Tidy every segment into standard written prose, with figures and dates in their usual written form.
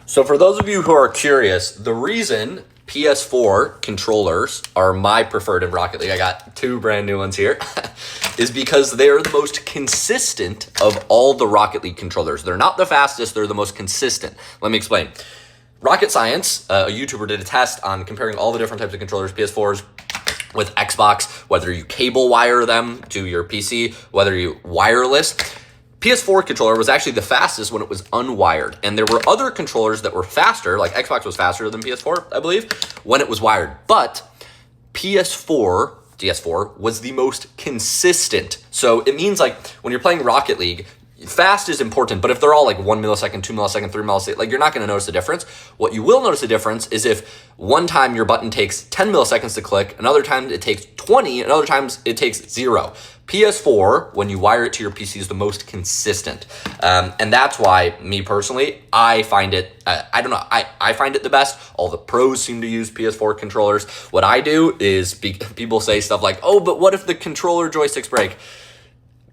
So for those of you who are curious, the reason PS4 controllers are my preferred in Rocket League, I got two brand new ones here, is because they're the most consistent of all the Rocket League controllers. They're not the fastest, they're the most consistent. Let me explain. Rocket Science, a YouTuber, did a test on comparing all the different types of controllers, PS4s with Xbox, whether you cable wire them to your PC, whether you wireless. PS4 controller was actually the fastest when it was unwired. And there were other controllers that were faster, like Xbox was faster than PS4, I believe, when it was wired. But DS4 was the most consistent. So it means like when you're playing Rocket League, fast is important, but if they're all like 1 millisecond, 2 millisecond, 3 millisecond, like you're not gonna notice the difference. What you will notice the difference is if one time your button takes 10 milliseconds to click, another time it takes 20, and other times it takes 0. PS4, when you wire it to your PC, is the most consistent. And that's why, me personally, I find it, I find it the best. All the pros seem to use PS4 controllers. What I do is, people say stuff like, oh, but what if the controller joysticks break?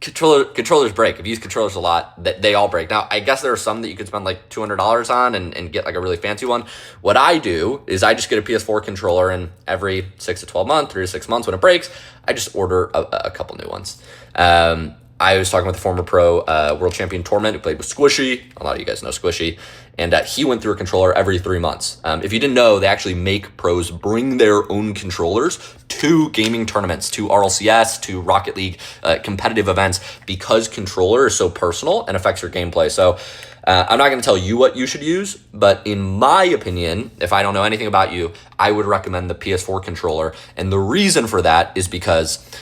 Controllers break. I've used controllers a lot. They all break. Now, I guess there are some that you could spend like $200 on and get like a really fancy one. What I do is I just get a PS4 controller, and every 6 to 12 months, 3 to 6 months when it breaks, I just order a couple new ones. I was talking with a former pro world champion Torment who played with Squishy. A lot of you guys know Squishy. And he went through a controller every 3 months. If you didn't know, they actually make pros bring their own controllers to gaming tournaments, to RLCS, to Rocket League competitive events, because controller is so personal and affects your gameplay. So I'm not going to tell you what you should use, but in my opinion, if I don't know anything about you, I would recommend the PS4 controller. And the reason for that is because